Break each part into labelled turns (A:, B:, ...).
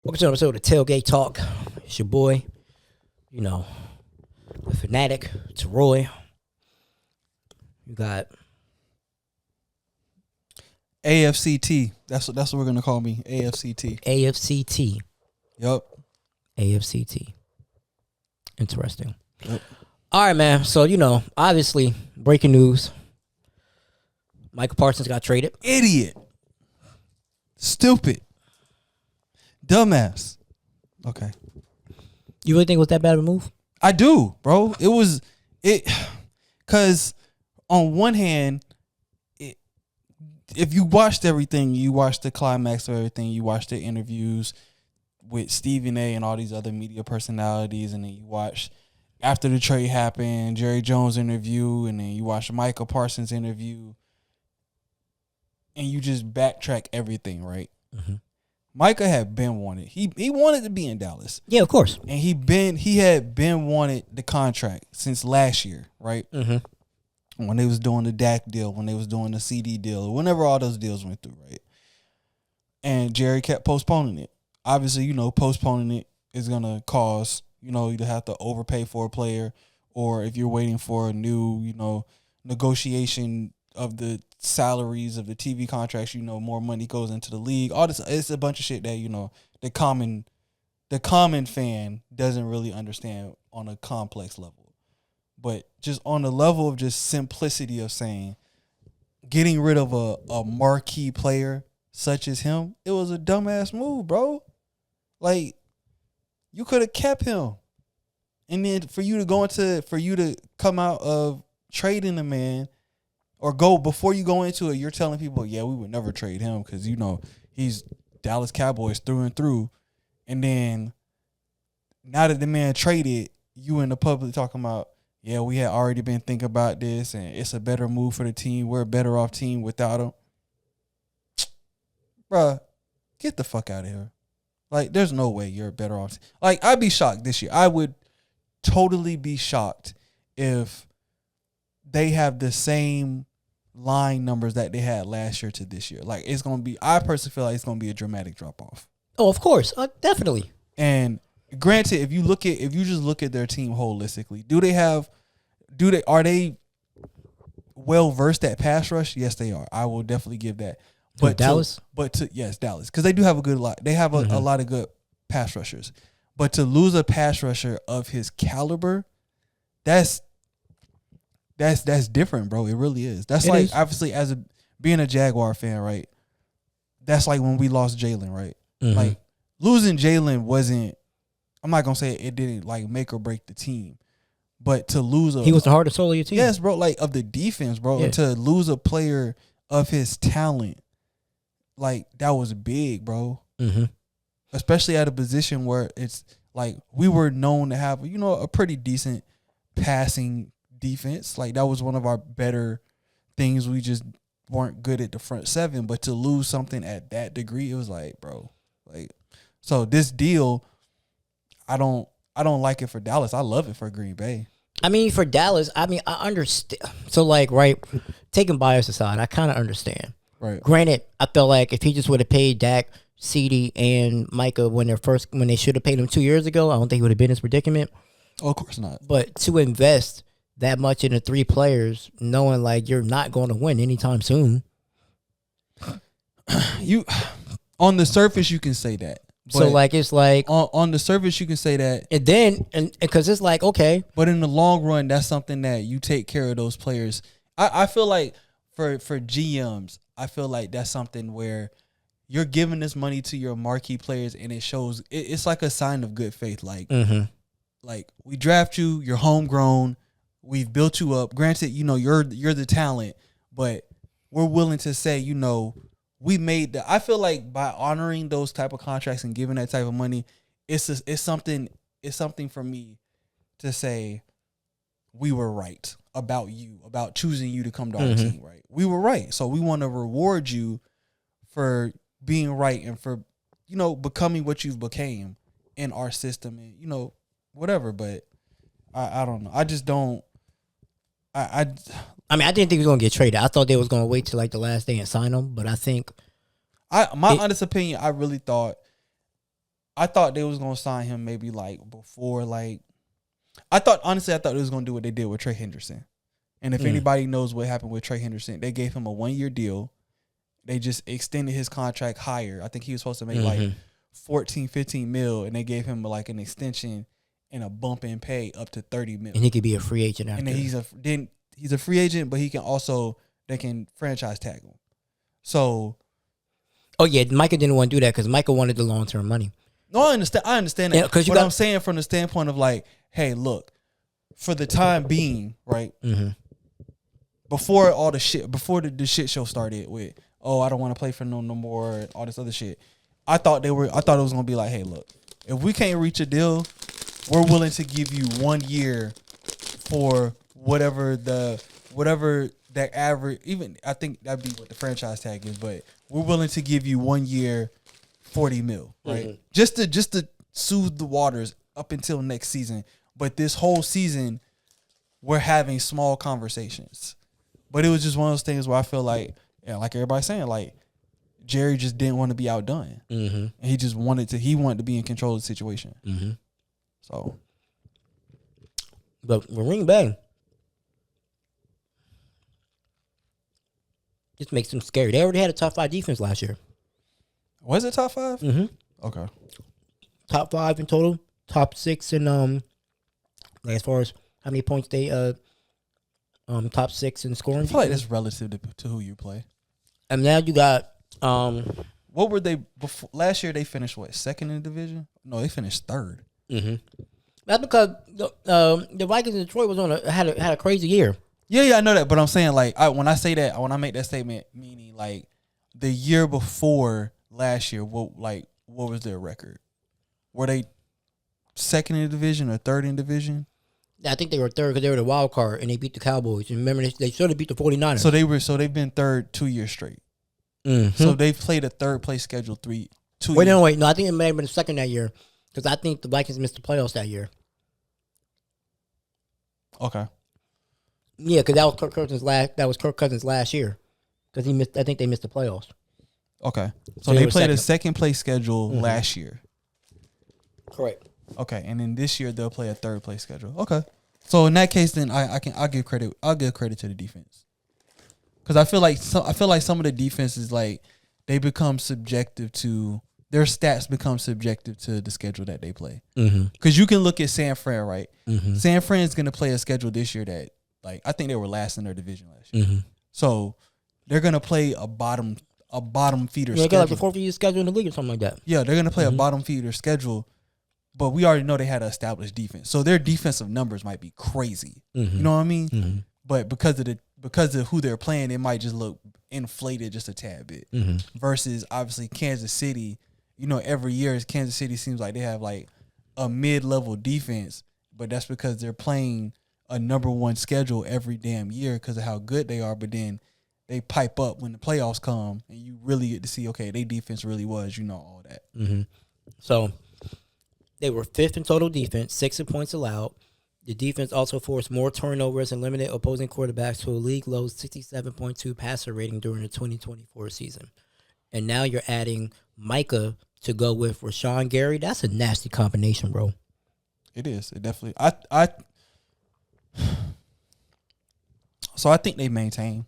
A: Welcome to another episode of Tailgate Talk. It's your boy, the fanatic. It's Roy. You got
B: AFCT. That's what we're gonna call me. AFCT.
A: AFCT.
B: Yep.
A: AFCT. Interesting.
B: Yep.
A: All right, man. So, obviously, breaking news. Micah Parsons got traded.
B: Idiot. Stupid. Dumbass. Okay.
A: You really think it was that bad of a move?
B: I do, bro. Because on one hand, if you watched everything, you watched the climax of everything, you watched the interviews with Stephen A. and all these other media personalities, and then you watched after the trade happened, Jerry Jones interview, and then you watched Micah Parsons interview, and you just backtrack everything, right?
A: Mm-hmm.
B: Micah had been wanted. He wanted to be in Dallas.
A: Yeah, of course.
B: And he had been wanted the contract since last year, right?
A: Mm-hmm.
B: When they was doing the Dak deal, when they was doing the CD deal, whenever all those deals went through, right? And Jerry kept postponing it. Obviously, postponing it is gonna cause, you to have to overpay for a player, or if you're waiting for a new, negotiation of the salaries of the TV contracts, more money goes into the league. All this, it's a bunch of shit that, the common fan doesn't really understand on a complex level. But just on the level of just simplicity of saying, getting rid of a marquee player such as him, it was a dumbass move, bro. Like, you could have kept him. And then for you to come out of trading the man, or before you go into it, you're telling people, yeah, we would never trade him because, he's Dallas Cowboys through and through. And then now that the man traded, you in the public talking about, yeah, we had already been thinking about this and it's a better move for the team. We're a better off team without him. Bruh, get the fuck out of here. Like, there's no way you're a better off. Like, I'd be shocked this year. I would totally be shocked if they have the same line numbers that they had last year to this year. Like, it's going to be, I personally feel like it's going to be a dramatic drop off.
A: Oh, of course. Definitely.
B: And granted, if you just look at their team holistically, are they well versed at pass rush? Yes, they are. I will definitely give that. But
A: Dallas?
B: Yes, Dallas. Because they do have a good lot. They have a lot of good pass rushers. But to lose a pass rusher of his caliber, that's different, bro. It really is. That's like, obviously, being a Jaguar fan, right? That's like when we lost Jalen, right?
A: Mm-hmm.
B: Like, losing Jalen wasn't, I'm not going to say it didn't, like, make or break the team. But to lose
A: he was the heart and soul of your team.
B: Yes, bro. Like, of the defense, bro.
A: Yeah.
B: And to lose a player of his talent, like, that was big, bro.
A: Mm-hmm.
B: Especially at a position where it's, like, we were known to have, a pretty decent passing defense. Like, that was one of our better things. We just weren't good at the front seven. But to lose something at that degree, it was like, bro. Like, so this deal, I don't like it for Dallas. I love it for Green Bay.
A: I mean, for Dallas, I understand. So, like, right, taking bias aside, I kind of understand.
B: Right.
A: Granted, I feel like if he just would have paid Dak, CD, and Micah when they should have paid him 2 years ago, I don't think he would have been in this predicament.
B: Oh, of course not.
A: But to invest that much into three players, knowing like you're not going to win anytime soon.
B: On the surface, you can say that.
A: So like it's like
B: on the surface, you can say that,
A: and then because it's like okay,
B: but in the long run, that's something that you take care of those players. I feel like for GMs, I feel like that's something where you're giving this money to your marquee players, and it shows. It's like a sign of good faith. Like, like we draft you, you're homegrown, we've built you up. Granted, you're the talent, but we're willing to say, we made I feel like by honoring those type of contracts and giving that type of money, it's something for me to say we were right about you, about choosing you to come to our team, right? We were right. So we want to reward you for being right and for, becoming what you've became in our system and, whatever. But I don't know. I just don't. I
A: mean, I didn't think he was going to get traded. I thought they was going to wait till like the last day and sign him. But I think
B: my honest opinion, I I thought they was gonna sign him maybe like before like. I thought they was gonna do what they did with Trey Henderson. And if anybody knows what happened with Trey Henderson, they gave him a 1-year deal. They just extended his contract higher. I think he was supposed to make like 14, 15 mil, and they gave him like an extension and a bump in pay up to 30 mil.
A: And he could be a free agent after.
B: And then he's a free agent, but he can also they can franchise tag him. So,
A: oh yeah, Micah didn't want to do that because Micah wanted the long-term money.
B: No, I understand that.
A: Yeah,
B: but I'm saying from the standpoint of like, hey, look, for the time being, right? Before all the shit, before the shit show started with, oh, I don't want to play for no more, and all this other shit. I thought it was gonna be like, hey, look, if we can't reach a deal, we're willing to give you 1 year for whatever that average. Even I think that'd be what the franchise tag is, but we're willing to give you 1 year, 40 mil, right? Just to soothe the waters up until next season. But this whole season, we're having small conversations. But it was just one of those things where I feel like, like everybody's saying, like Jerry just didn't want to be outdone, and he just wanted to be in control of the situation. So,
A: but Green Bay just makes them scary. They already had a top 5 defense last year.
B: Was it top 5? Okay.
A: Top 5 in total. Top 6 in like as far as how many points they top 6 in scoring.
B: I feel like that's relative to who you play.
A: And now you got
B: what were they before last year? They finished what, second in the division? No, they finished third.
A: That's because the Vikings in Detroit had a crazy year.
B: Yeah, I know that, but I'm saying like when I make that statement, meaning like the year before last year, what was their record? Were they second in the division or third in the division?
A: I think they were third because they were the wild card and they beat the Cowboys. And remember, they should have beat the 49ers.
B: So they've been third 2 years straight. So they've played a third place schedule 2 years.
A: Wait, no, I think it may have been the second that year because I think the Vikings missed the playoffs that year.
B: Okay.
A: Yeah, because that was Kirk Cousins' last year because he missed. I think they missed the playoffs.
B: Okay, so they played a second place schedule last year.
A: Correct.
B: Okay, and then this year they'll play a third place schedule. Okay, so in that case, then I'll give credit. I'll give credit to the defense because I feel like some of the defenses like they become subjective to their stats become subjective to the schedule that they play. Because you can look at San Fran, right? San Fran is going to play a schedule this year that like I think they were last in their division last year. So they're going to play a bottom feeder schedule.
A: They got like the fourth year schedule in the league or something like that.
B: Yeah, they're going to play a bottom feeder schedule. But we already know they had an established defense, so their defensive numbers might be crazy. You know what I mean? But because of who they're playing, it might just look inflated just a tad bit. Versus obviously Kansas City, you know, every year Kansas City seems like they have like a mid-level defense, but that's because they're playing a number one schedule every damn year because of how good they are. But then they pipe up when the playoffs come, and you really get to see, okay, their defense really was, all that.
A: So they were 5th in total defense, 6 in points allowed. The defense also forced more turnovers and limited opposing quarterbacks to a league-low 67.2 passer rating during the 2024 season. And now you're adding Micah to go with Rashawn Gary. That's a nasty combination, bro.
B: It is. It definitely. So I think they maintain.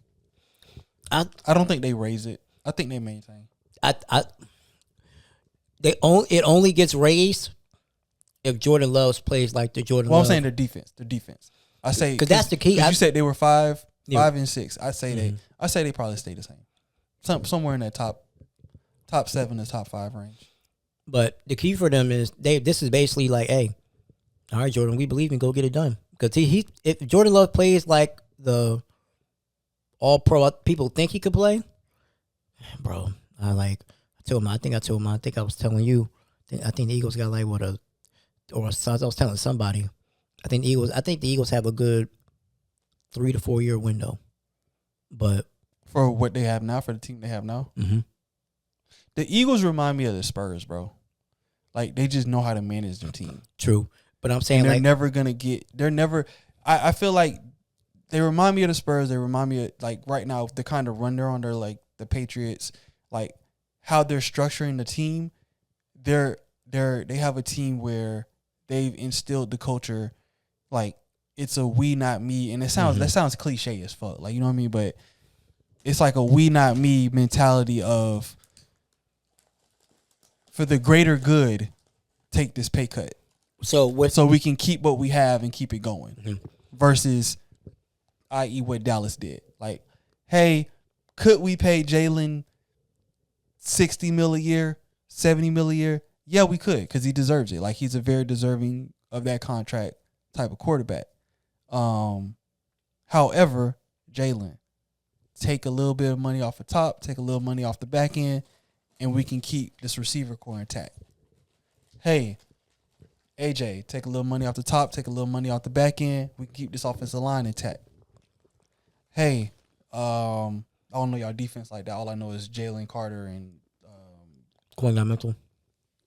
B: I don't think they raise it. I think they maintain.
A: It only gets raised if Jordan Love plays like the Jordan Love.
B: Well, I'm saying the defense. I say
A: because that's the key.
B: You said they were 5 and 6. I say they probably stay the same. Somewhere in that top 7 to top 5 range.
A: But the key for them is this is basically like, hey, all right, Jordan, we believe in, go get it done. Because if Jordan Love plays like the all pro people think he could play, bro, I was telling you, I think the Eagles got like I was telling somebody, I think the Eagles have a good 3 to 4 year window. But
B: for what they have now, for the team they have now, the Eagles remind me of the Spurs, bro. Like they just know how to manage their team.
A: True, but I'm saying
B: and I feel like they remind me of the Spurs. They remind me of like right now the kind of run they're on. They're like the Patriots, like how they're structuring the team. They're they have a team where they've instilled the culture, like it's a we not me, and that sounds cliche as fuck, like, you know what I mean, but it's like a we not me mentality of, for the greater good, take this pay cut. So we can keep what we have and keep it going. Versus, i.e., what Dallas did. Like, hey, could we pay Jalen $60 million a year, $70 million a year? Yeah, we could, because he deserves it. Like, he's a very deserving of that contract type of quarterback. However, Jalen, take a little bit of money off the top, take a little money off the back end, and we can keep this receiver core intact. Hey, AJ, take a little money off the top, take a little money off the back end. We can keep this offensive line intact. Hey, I don't know y'all defense like that. All I know is Jalen Carter and
A: Quenya Mental.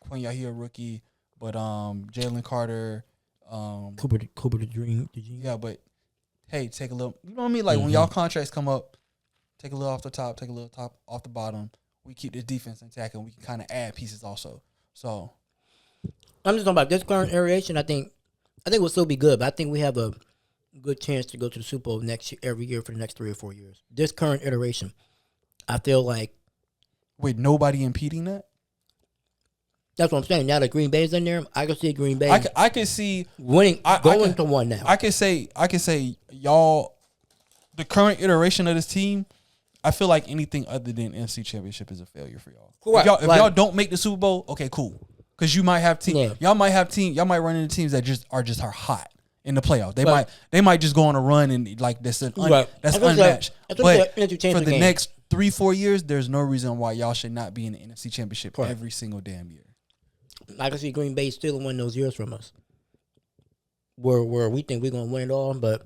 B: Quenya, he a rookie, but Jalen Carter,
A: Cooper the Dream.
B: Yeah, but hey, take a little. You know what I mean? Like when y'all contracts come up, take a little off the top, take a little top off the bottom. We keep this defense intact, and we can kind of add pieces also. So.
A: I'm just talking about this current iteration. I think we'll still be good, but I think we have a good chance to go to the Super Bowl every year for the next 3 or 4 years. This current iteration, I feel like,
B: with nobody impeding that.
A: That's what I'm saying. Now that Green Bay's in there, I can see Green Bay.
B: I can see
A: winning, going to one now.
B: I can say y'all, the current iteration of this team, I feel like anything other than NFC Championship is a failure for y'all.
A: Correct.
B: If y'all don't make the Super Bowl, okay, cool. Because you might have teams, y'all might run into teams that are hot in the playoffs. They might just go on a run and like that's unmatched. But for the next 3-4 years, there's no reason why y'all should not be in the NFC Championship every single damn year.
A: I can see Green Bay stealing one of those years from us, where we think we're gonna win it all. But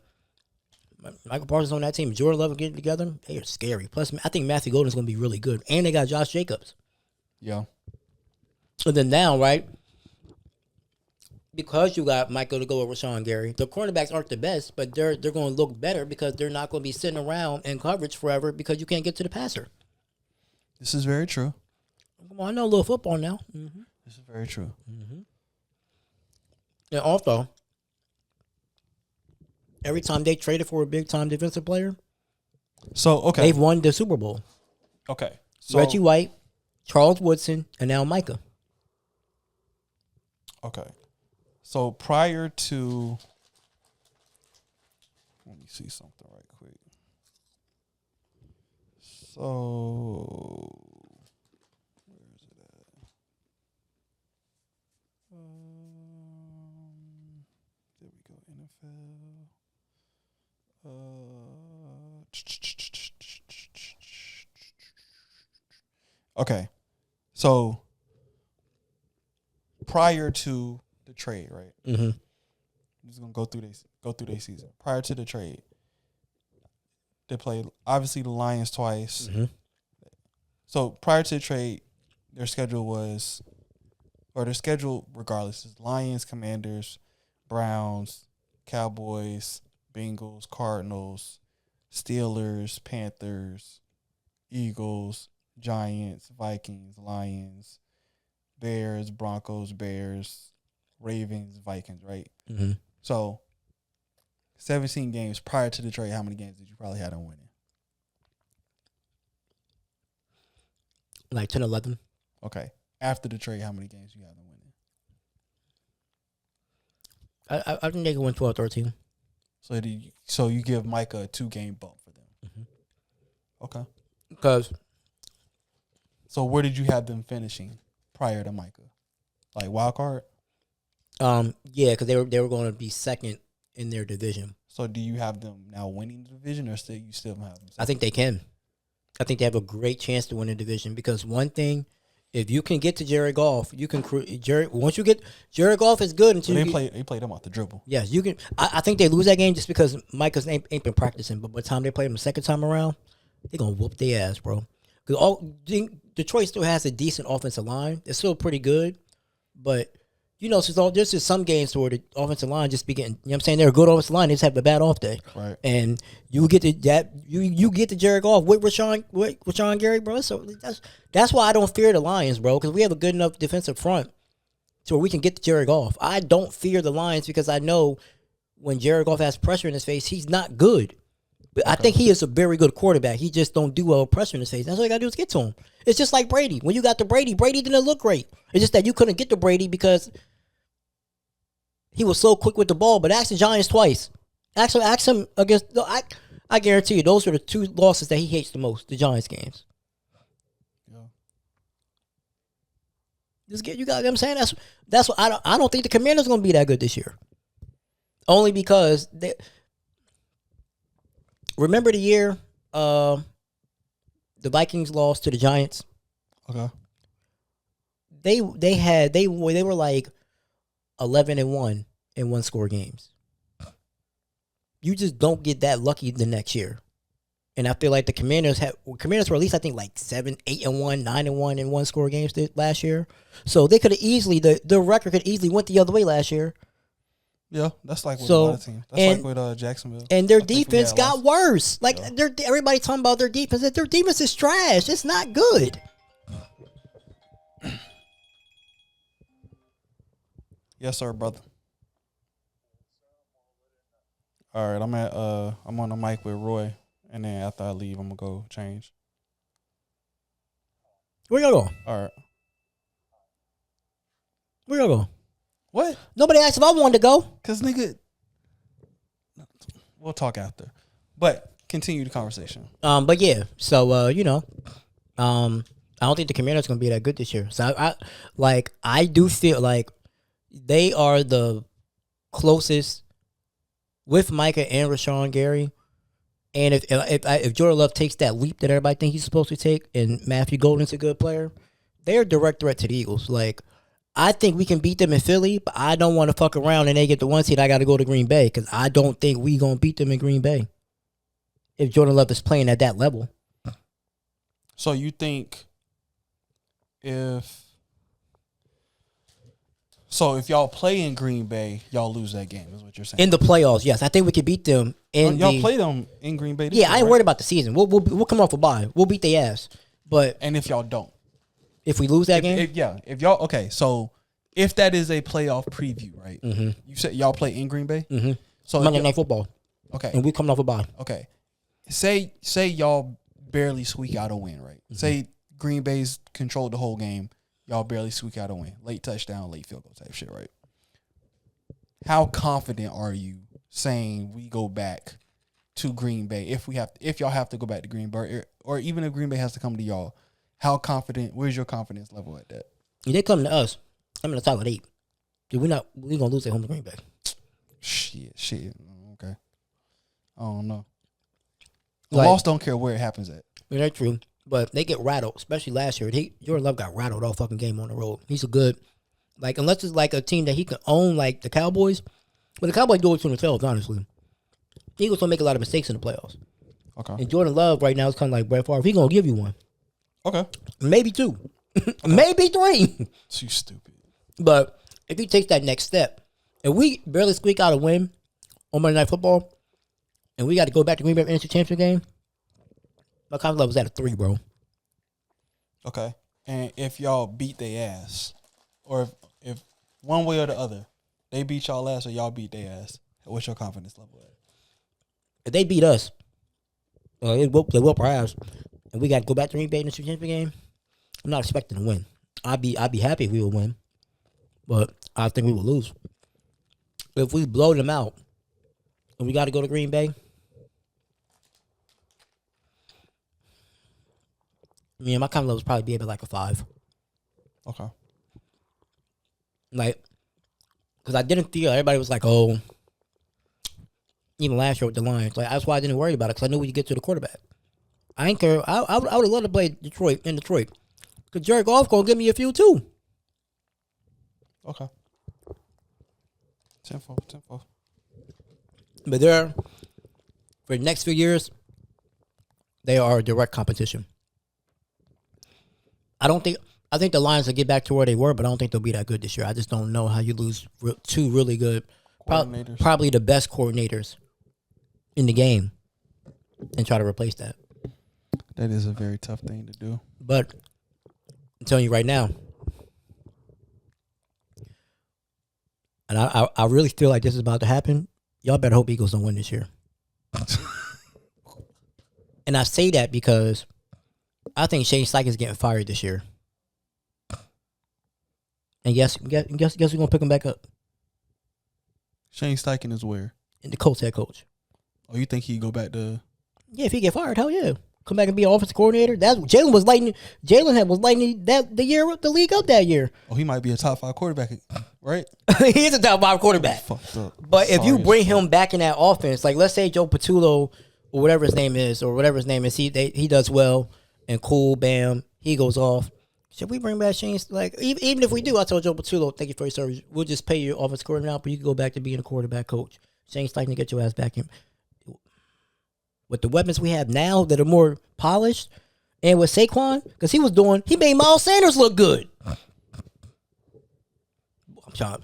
A: Micah Parsons on that team, Jordan Love getting together, they are scary. Plus, I think Matthew Golden's gonna be really good, and they got Josh Jacobs.
B: Yeah.
A: So then now, right, because you got Michael to go with Rashawn Gary, the cornerbacks aren't the best, but they're going to look better because they're not going to be sitting around in coverage forever because you can't get to the passer.
B: This is very true.
A: Come on, I know a little football now. Mm-hmm.
B: This is very true.
A: Mm-hmm. And also, every time they traded for a big-time defensive player, they've won the Super Bowl.
B: Okay. So,
A: Reggie White, Charles Woodson, and now Micah.
B: Okay. So prior to, let me see something right quick. So, where is it at? There we go. NFL. Okay. So prior to the trade, right?
A: Mm-hmm.
B: I'm just gonna go through their season. Prior to the trade, they played obviously the Lions twice.
A: Mm-hmm.
B: So prior to the trade, their schedule regardless is Lions, Commanders, Browns, Cowboys, Bengals, Cardinals, Steelers, Panthers, Eagles, Giants, Vikings, Lions, Bears, Broncos, Bears, Ravens, Vikings, right?
A: Mm-hmm.
B: So, 17 games prior to the trade, how many games did you probably have them winning?
A: Like 10, 11.
B: Okay. After the trade, how many games you have them winning?
A: I think they can win 12, 13.
B: So you give Micah a 2-game bump for them. Mm-hmm. Okay.
A: Because.
B: So where did you have them finishing prior to Micah? Like wild card?
A: Yeah, because they were going to be second in their division.
B: So do you have them now winning the division, or you still have them second?
A: I think they can. I think they have a great chance to win the division because one thing, if you can get to Jared Goff, you can once you get Jared Goff is good until
B: they play them off the dribble.
A: Yes, you can. I think they lose that game just because Micah's ain't been practicing. But by the time they play them the second time around, they're gonna whoop their ass, bro. Because Detroit still has a decent offensive line. It's still pretty good, but there's just some games where the offensive line just be getting. You know what I'm saying? They're a good offensive line. They just have a bad off day.
B: Right.
A: And you get to that. You get to Jared Goff with Rashawn Gary, bro. So that's why I don't fear the Lions, bro. Because we have a good enough defensive front to where we can get to Jared Goff. I don't fear the Lions because I know when Jared Goff has pressure in his face, he's not good. But I think he is a very good quarterback. He just don't do well with pressure in his face. That's all you got to do is get to him. It's just like Brady. When you got to Brady didn't look great. It's just that you couldn't get to Brady because he was so quick with the ball. But ask the Giants twice. Ask him against. I guarantee you, those are the two losses that he hates the most. The Giants games.
B: Yeah.
A: Just get you got. I'm saying that's what I don't think the Commanders are going to be that good this year. Only because they. Remember the year the Vikings lost to the Giants?
B: Okay.
A: They were like 11-1 in 1-score games. You just don't get that lucky the next year. And I feel like the Commanders were at least I think like 7-8-1, 9-1 in 1-score games last year. So they could have easily the record could easily went the other way last year.
B: Yeah, that's like with a lot of teams. That's like with Jacksonville.
A: And their defense got worse. Like everybody talking about their defense. Their defense is trash. It's not good.
B: Yes, sir, brother. All right, I'm on the mic with Roy, and then after I leave, I'm gonna go change.
A: Where y'all going?
B: All right.
A: Where y'all going?
B: What?
A: Nobody asked if I wanted to go.
B: Cause nigga, we'll talk after. But continue the conversation.
A: But yeah, so I don't think the Commanders gonna be that good this year. So I do feel like they are the closest with Micah and Rashawn Gary. And if Jordan Love takes that leap that everybody thinks he's supposed to take, and Matthew Golden's a good player, they're a direct threat to the Eagles. Like, I think we can beat them in Philly, but I don't want to fuck around and they get the 1 seed. I got to go to Green Bay because I don't think we gonna beat them in Green Bay if Jordan Love is playing at that level.
B: So you think if y'all play in Green Bay, y'all lose that game, is what you're saying?
A: In the playoffs, yes. I think we could beat them.
B: Y'all play them in Green Bay this
A: Yeah,
B: year,
A: I ain't
B: right?
A: worried about the season. We'll come off a bye. We'll beat their ass. But
B: And if y'all don't?
A: if we lose that game?
B: If y'all, okay, so if that is a playoff preview, right?
A: Mm-hmm.
B: You said y'all play in Green Bay?
A: Mm-hmm.
B: So
A: Monday Night Football.
B: Okay.
A: And we coming off a bye.
B: Okay. Say y'all barely squeak out a win, right?
A: Mm-hmm.
B: Say Green Bay's controlled the whole game. Y'all barely squeak out a win. Late touchdown, late field goal type shit, right? How confident are you saying we go back to Green Bay if y'all have to go back to Green Bay, or even if Green Bay has to come to y'all? How confident? Where's your confidence level at that?
A: If they come to us, I'm in the top 8. Dude, we gonna lose at home to Green Bay.
B: Shit. Okay. I don't know. The
A: Like,
B: loss don't care where it happens at.
A: Yeah, that's true. But they get rattled, especially last year. Jordan Love got rattled all fucking game on the road. He's a good, like, unless it's like a team that he can own, like the Cowboys. But the Cowboys do it to themselves, honestly. The Eagles don't make a lot of mistakes in the playoffs.
B: Okay.
A: And Jordan Love right now is kind of like Brett Favre. He gonna give you one.
B: Okay.
A: Maybe 2. Maybe 3.
B: Too stupid.
A: But if he takes that next step, and we barely squeak out a win on Monday Night Football, and we got to go back to Green Bay and NFC Championship game, my confidence level is at a 3, bro.
B: Okay. And if y'all beat their ass, or if one way or the other, they beat y'all ass or y'all beat their ass, what's your confidence level at?
A: If they beat us, they whoop our ass, and we got to go back to Green Bay in the championship game, I'm not expecting to win. I'd be happy if we would win, but I think we would lose. If we blow them out, and we got to go to Green Bay, my confidence level would probably be like a 5.
B: Okay.
A: Like, because I didn't feel everybody was like, oh, even last year with the Lions. Like, that's why I didn't worry about it, because I knew we could get to the quarterback. I ain't care. I would have loved to play Detroit. Because Jared Goff going to give me a few, too.
B: Okay. 10-4.
A: But for the next few years, they are direct competition. I think the Lions will get back to where they were, but I don't think they'll be that good this year. I just don't know how you lose 2 really good, probably the best coordinators in the game, and try to replace that.
B: That is a very tough thing to do.
A: But I'm telling you right now, and I really feel like this is about to happen. Y'all better hope Eagles don't win this year. And I say that because I think Shane Steichen is getting fired this year. And guess who's gonna pick him back up?
B: Shane Steichen is where?
A: And the Colts head coach.
B: Oh, you think he'd go back to?
A: Yeah, if he get fired, hell yeah. Come back and be an offensive coordinator. That's Jalen was lighting the year the league up that year.
B: Oh, he might be a top 5 quarterback, right?
A: He is a top 5 quarterback.
B: Fucked up.
A: But if you bring him back in that offense, like let's say Joe Patullo or whatever his name is, he does well and cool, bam, he goes off. Should we bring back Shane? Like even if we do, I told Joe Patullo, thank you for your service. We'll just pay you offensive coordinator now, but you can go back to being a quarterback coach. Shane Steichen, get your ass back in. With the weapons we have now that are more polished, and with Saquon, because he made Miles Sanders look good. I'm trying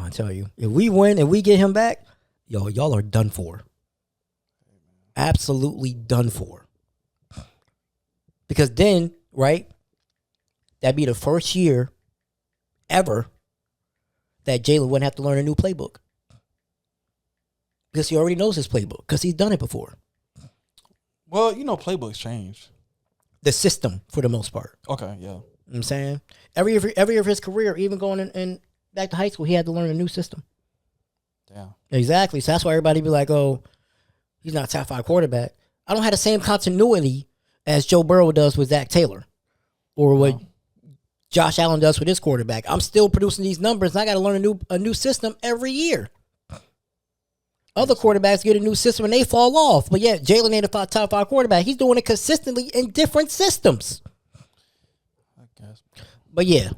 A: to tell you, if we win and we get him back, y'all are done for. Absolutely done for. Because then, right, that'd be the first year ever that Jalen wouldn't have to learn a new playbook. Because he already knows his playbook. Because he's done it before.
B: Well, playbooks change.
A: The system, for the most part.
B: Okay, yeah.
A: You know what I'm saying? Every year of his career, even going in back to high school, he had to learn a new system.
B: Damn.
A: Exactly. So that's why everybody be like, oh, he's not a top 5 quarterback. I don't have the same continuity as Joe Burrow does with Zach Taylor. Or what Josh Allen does with his quarterback. I'm still producing these numbers, and I got to learn a new system every year. Other quarterbacks get a new system and they fall off. But yeah, Jalen ain't a top 5 quarterback. He's doing it consistently in different systems.
B: I guess.
A: But yeah,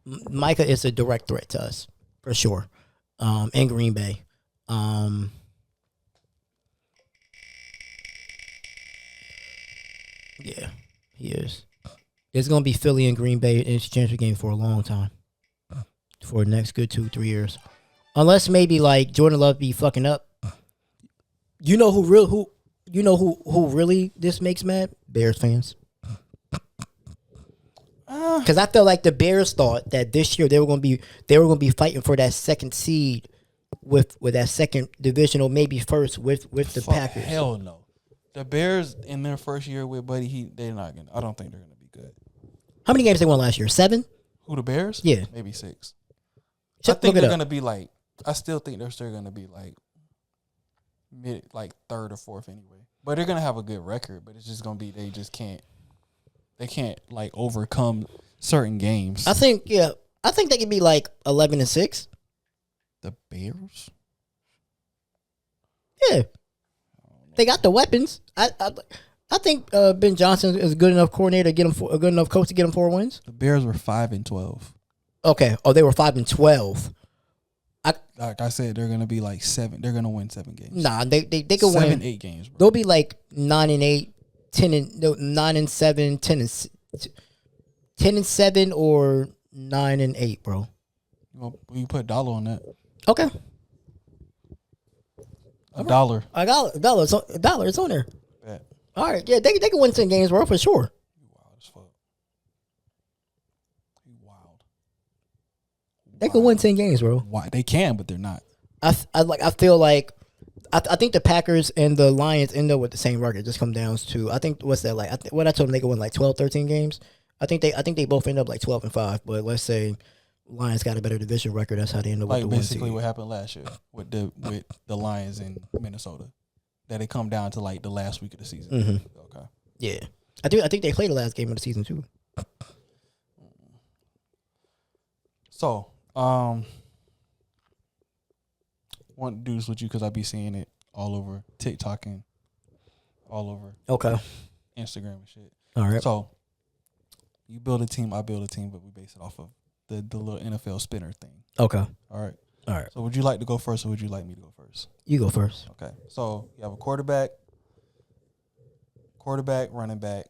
A: Micah is a direct threat to us, for sure. In Green Bay. Yeah, he is. It's going to be Philly and Green Bay in this championship game for a long time. For the next good 2-3 years. Unless maybe like Jordan Love be fucking up. You know who really this makes mad? Bears fans. Because I felt like the Bears thought that this year they were going to be fighting for that second seed with that second divisional, maybe first with the Packers.
B: Hell no. The Bears in their first year with Buddy, they're not gonna. I don't think they're gonna be good.
A: How many games they won last year? 7?
B: Who, the Bears?
A: Yeah,
B: maybe 6.
A: I
B: think they're gonna be like. I still think they're still gonna be like mid, like 3rd or 4th anyway. But they're gonna have a good record. But it's just gonna be they just can't. They can't like overcome certain games.
A: I think they could be like 11-6.
B: The Bears.
A: Yeah, they got the weapons. I think Ben Johnson is a good enough coordinator to get him a good enough coach to get him 4 wins.
B: The Bears were 5-12.
A: Okay. Oh, they were 5-12.
B: Like I said, they're gonna be like 7. They're gonna win 7 games.
A: Nah, they could win
B: 7-8 games. Bro.
A: They'll be like 9-8, 9-7, 10-7, or 9-8, bro.
B: You put $1 on that.
A: Okay.
B: $1.
A: I got $1. It's on there.
B: Bet.
A: All right. Yeah, they can win 10 games, bro, for sure.
B: You wild as fuck. You wild.
A: They can win 10 games, bro.
B: Why? They can, but they're not.
A: I feel like I think the Packers and the Lions end up with the same record. Just come down to I think what's that like? What I told them they could win like 12, 13 games. I think they both end up like 12-5. But let's say Lions got a better division record. That's how they end up
B: like
A: with the
B: basically what happened last year with the Lions in Minnesota. That it come down to like the last week of the season.
A: Mm-hmm.
B: Okay.
A: Yeah, I think they played the last game of the season too.
B: So, want to do this with you because I be seeing it all over TikTok and all over Instagram and shit.
A: All right.
B: So, you build a team, I build a team, but we base it off of the little NFL spinner thing.
A: Okay.
B: All right.
A: All right.
B: So, would you like to go first, or would you like me to go first?
A: You go first.
B: Okay. So, you have a quarterback, running back,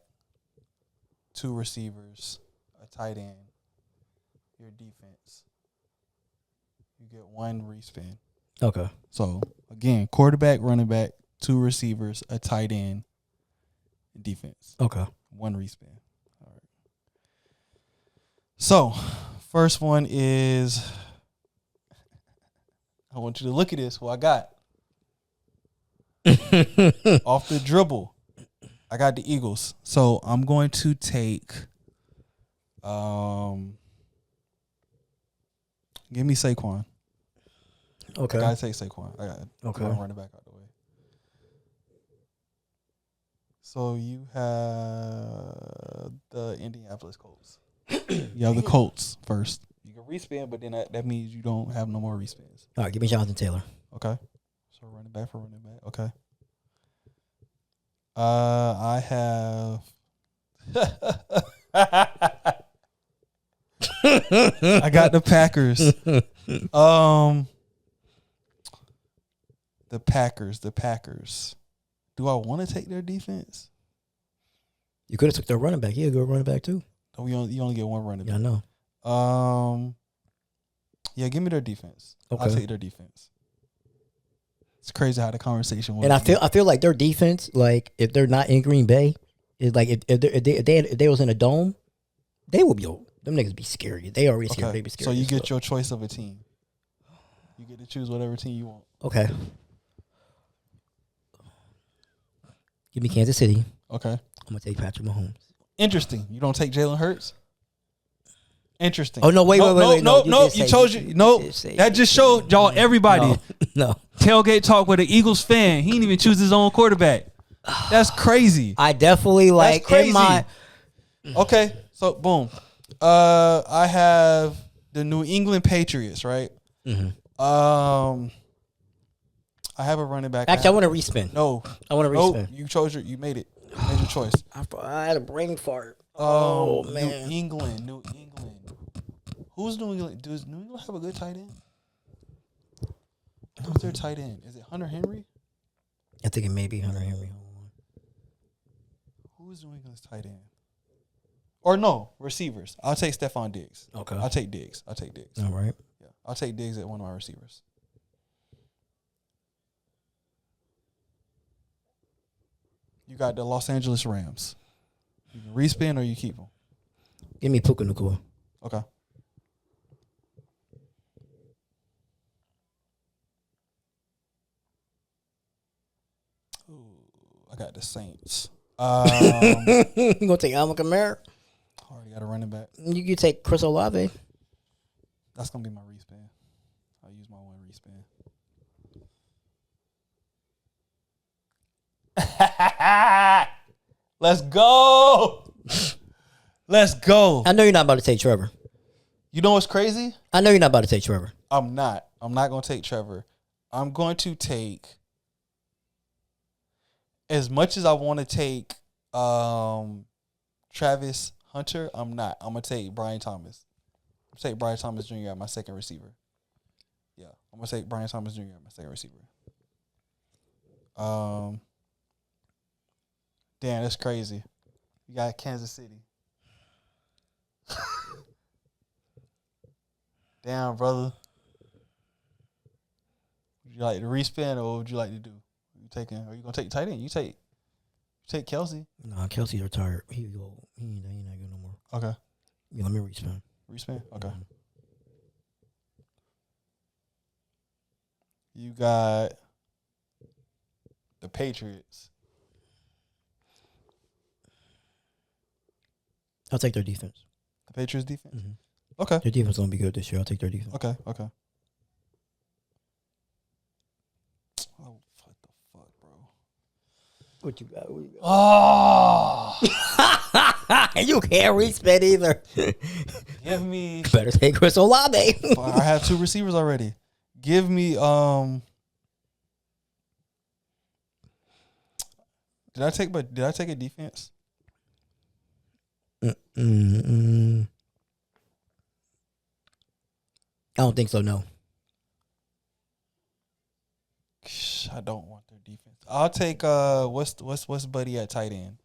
B: 2 receivers, a tight end, your defense. You get 1 respin.
A: Okay.
B: So, again, quarterback, running back, 2 receivers, a tight end, defense.
A: Okay.
B: 1 respin. All right. So, first one is I want you to look at this. Who I got off the dribble. I got the Eagles, so I'm going to take. Give me Saquon.
A: Okay.
B: I gotta take Saquon. I got running back out the way. So you have the Indianapolis Colts. You have the Colts first. You can respin, but then that means you don't have no more respins.
A: All right, give me Jonathan Taylor.
B: Okay. So running back. Okay. I have. I got the Packers. The Packers. Do I want to take their defense?
A: You could have took their running back. Yeah, go running back too.
B: Oh, you only get one running back.
A: Yeah, I know.
B: Yeah, give me their defense.
A: Okay.
B: I'll take their defense. It's crazy how the conversation was.
A: And I feel like their defense, like if they're not in Green Bay, is like if they was in a dome, they would be old. Them niggas be scary. They already scared. They be scary.
B: So you get your choice of a team. You get to choose whatever team you want.
A: Okay. Give me Kansas City.
B: Okay.
A: I'm gonna take Patrick Mahomes.
B: Interesting. You don't take Jalen Hurts? Interesting.
A: Oh no! Wait!
B: No. You chose you. No, that just showed y'all everybody.
A: No.
B: Tailgate Talk with an Eagles fan. He didn't even choose his own quarterback. That's crazy.
A: I definitely like in my.
B: Okay, so boom. I have the New England Patriots, right?
A: Mm-hmm.
B: I have a running back.
A: Actually, I want to respin.
B: No,
A: I want to respin.
B: You chose you made it. You made your choice.
A: I had a brain fart. Oh man,
B: New England. Who's New England? Does New England have a good tight end? Who's their tight end? Is it Hunter Henry?
A: I think it may be Hunter Henry.
B: Who's New England's tight end? Or no, receivers. I'll take Stephon Diggs.
A: Okay.
B: I'll take Diggs.
A: All right.
B: Yeah, I'll take Diggs at one of my receivers. You got the Los Angeles Rams. You can respin or you keep them.
A: Give me Puka Nacua.
B: Okay. Ooh, I got the Saints.
A: You gonna take Alvin Kamara?
B: Already got a running back.
A: You can take Chris Olave.
B: That's gonna be my respin. I'll use my one respin. Let's go. Let's go.
A: I know you're not about to take Trevor.
B: You know what's crazy?
A: I know you're not about to take Trevor.
B: I'm not going to take Trevor. I'm going to take, as much as I want to take Travis Hunter, I'm not. I'm going to take Brian Thomas. I'm going to take Brian Thomas Jr. at my second receiver. Yeah, I'm going to take Brian Thomas Jr. at my second receiver. Damn, that's crazy. You got Kansas City. Damn, brother. Would you like to respin or what would you like to do? Are you gonna take tight end? You take Kelsey.
A: No, Kelsey's retired. He not good no more.
B: Okay.
A: Yeah, let me respin.
B: Respin? Okay. Mm-hmm. You got the Patriots.
A: I'll take their defense.
B: The Patriots defense?
A: Mm-hmm.
B: Okay.
A: Their defense gonna be good this year. I'll take their defense.
B: Okay. Oh, what the fuck, bro?
A: What you got?
B: Oh!
A: You can't respin either.
B: Give me.
A: Better take Chris Olave.
B: I have two receivers already. Give me. Did I take a defense?
A: I don't think so. No.
B: I don't want their defense. I'll take what's Buddy at tight end?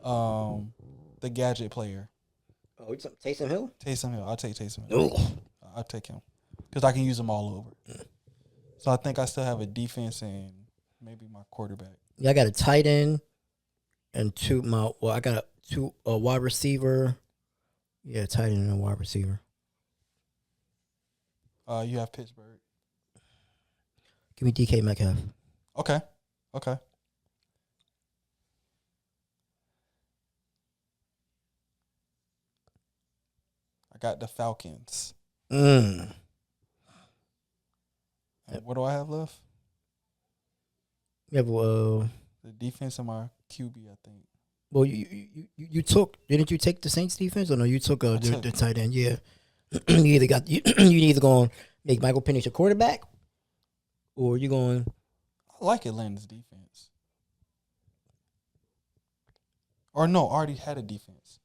B: The gadget player.
A: Oh, it's Taysom Hill.
B: Taysom Hill. I'll take Taysom Hill. I'll take him because I can use him all over. So I think I still have a defense and maybe my quarterback.
A: Yeah, I got a tight end and I got a wide receiver. Yeah, tight end and a wide receiver.
B: You have Pittsburgh.
A: Give me DK Metcalf.
B: Okay. I got the Falcons. And what do I have left?
A: Yeah,
B: the defense of my QB, I think.
A: Well, you took, didn't you take the Saints defense, or no? You took the tight end. Yeah, you either going to make Michael Penix your quarterback, or you going.
B: I like Atlanta's defense. Or no, I already had a defense.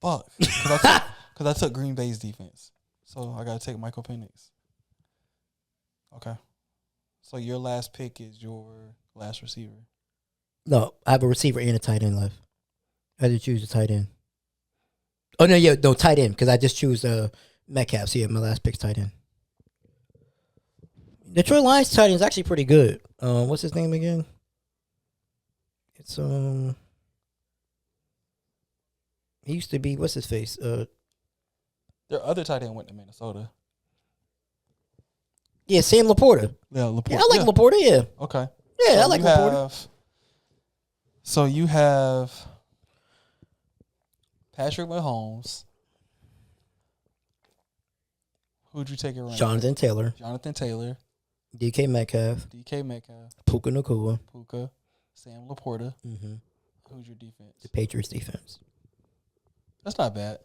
B: Fuck, because I took Green Bay's defense, so I got to take Michael Penix. Okay, so your last pick is your last receiver.
A: No, I have a receiver and a tight end left. I had to choose a tight end. Oh, no, tight end, because I just choose Metcalf. So, yeah, my last pick's tight end. Detroit Lions tight end is actually pretty good. What's his name again? It's, he used to be, what's his face?
B: Their other tight end went to Minnesota.
A: Yeah, Sam Laporta.
B: Yeah, Laporta.
A: Yeah, I like Laporta, yeah.
B: Okay.
A: Yeah, so I like Laporta.
B: So you have Patrick Mahomes. Who'd you take it around?
A: Jonathan Taylor. DK Metcalf. Puka Nacua.
B: Sam Laporta.
A: Mm-hmm.
B: Who's your defense?
A: The Patriots defense.
B: That's not bad.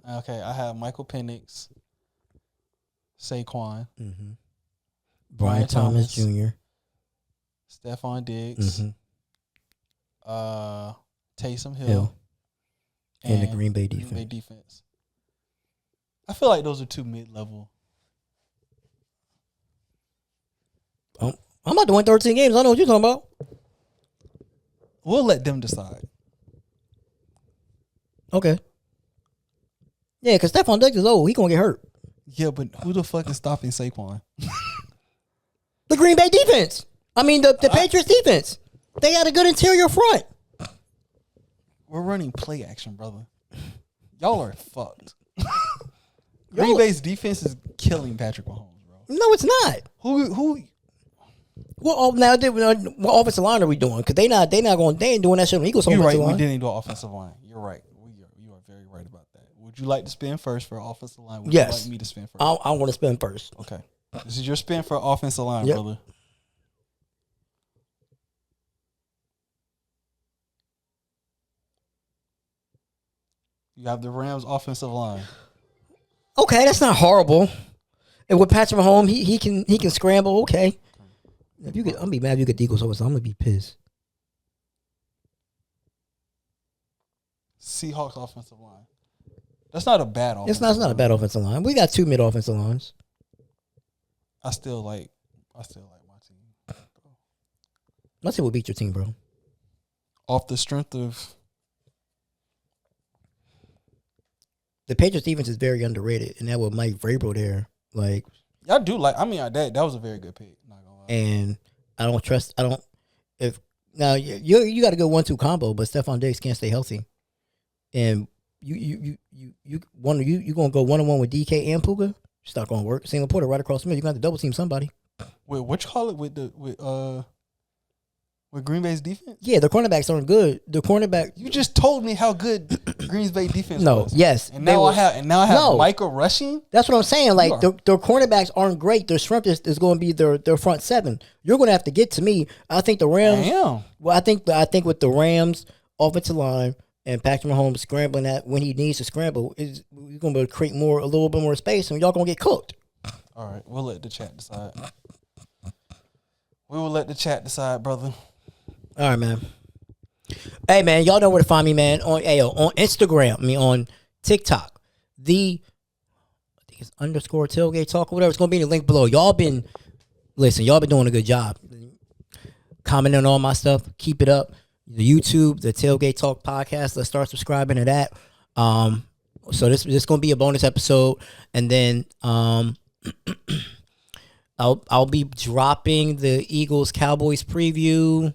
B: Okay, I have Michael Penix, Saquon,
A: Brian Thomas Jr.,
B: Stephon Diggs, Taysom Hill,
A: and the Green Bay defense.
B: I feel like those are two mid-level.
A: I'm about to win 13 games. I know what you're talking about.
B: We'll let them decide.
A: Okay. Yeah, because Stephon Diggs is old. He going to get hurt.
B: Yeah, but who the fuck is stopping Saquon?
A: The Green Bay defense. I mean, the Patriots defense. They got a good interior front.
B: We're running play action, brother. Y'all are fucked. Green Bay's defense is killing Patrick Mahomes, bro.
A: No, it's not.
B: Who?
A: What offensive line are we doing? Because they ain't doing that shit on Eagles.
B: You're right. We didn't do offensive line. You're right. You are very right about that. Would you like to spin first for offensive line? Would you like me to spin first?
A: I want to spin first.
B: Okay. This is your spin for offensive line, brother. You have the Rams offensive line.
A: Okay, that's not horrible. And with Patrick Mahomes, he can scramble. Okay. If you get, I'm gonna be mad if you get the Eagles over, so I'm gonna be pissed.
B: Seahawks offensive line. That's not a bad offensive line.
A: It's not a bad offensive line. We got two mid offensive lines.
B: I still like my team.
A: My team will beat your team, bro.
B: Off the strength of
A: the Patriots defense is very underrated, and that with Mike Vrabel there, like
B: y'all do like. I mean, that was a very good pick. Not gonna lie.
A: And I don't trust. If now you got a good 1-2 combo, but Stephon Diggs can't stay healthy, and you gonna go 1-on-1 with DK and Puka. It's not gonna work. Sam Laporta right across the middle. You got to double team somebody.
B: Wait, what you call it with Green Bay's defense?
A: Yeah, the cornerbacks aren't good. The cornerback.
B: You just told me how good Green Bay defense was.
A: Yes.
B: And now I have Micah rushing.
A: That's what I'm saying. Like their cornerbacks aren't great. Their strength is going to be their front seven. You're going to have to get to me. I think the Rams.
B: Damn.
A: Well, I think with the Rams offensive line and Patrick Mahomes scrambling that when he needs to scramble, is you're going to create a little bit more space, and y'all going to get cooked.
B: All right, we'll let the chat decide. We will let the chat decide, brother.
A: All right, man. Hey, man, y'all know where to find me, man. On Instagram, on TikTok. I think it's _Tailgate Talk or whatever. It's going to be in the link below. Y'all been doing a good job. Commenting on all my stuff. Keep it up. The YouTube, the Tailgate Talk Podcast. Let's start subscribing to that. So this is going to be a bonus episode. And then I'll be dropping the Eagles Cowboys preview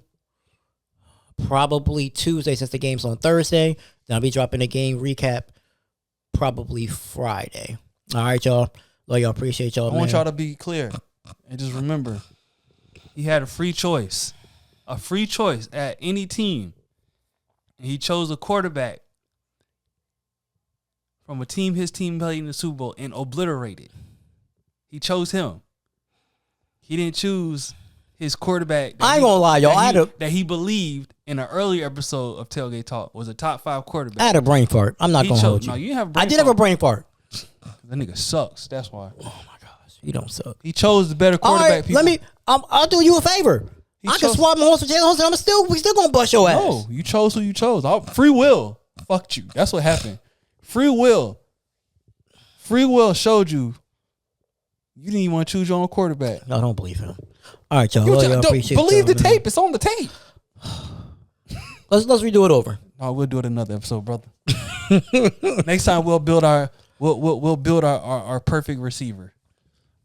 A: probably Tuesday since the game's on Thursday. Then I'll be dropping a game recap probably Friday. All right, y'all. Love y'all. Appreciate y'all,
B: I want y'all to be clear. And just remember, He had a free choice at any team. And he chose a quarterback from a team his team played in the Super Bowl and obliterated. He chose him. He didn't choose his quarterback.
A: I ain't gonna lie, y'all.
B: That he believed in an earlier episode of Tailgate Talk was a top 5 quarterback.
A: I had a brain fart. I'm not gonna hold you.
B: No, you didn't have a brain fart.
A: I did have a brain fart.
B: That nigga sucks. That's why.
A: Oh my gosh, he don't suck.
B: He chose the better quarterback.
A: All right, I'll do you a favor. I can swap Mahomes for Jalen Hurts, and we still gonna bust your ass.
B: No, you chose who you chose. Free will fucked you. That's what happened. Free will showed you didn't even want to choose your own quarterback.
A: No, I don't believe him. All right, y'all. Y'all appreciate
B: believe the tape. It's on the tape.
A: Let's redo it over.
B: No, we'll do it another episode, brother. Next time we'll build our perfect receiver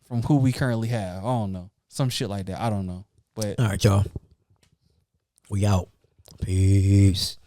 B: from who we currently have. I don't know. Some shit like that. I don't know. But
A: all right, y'all. We out. Peace.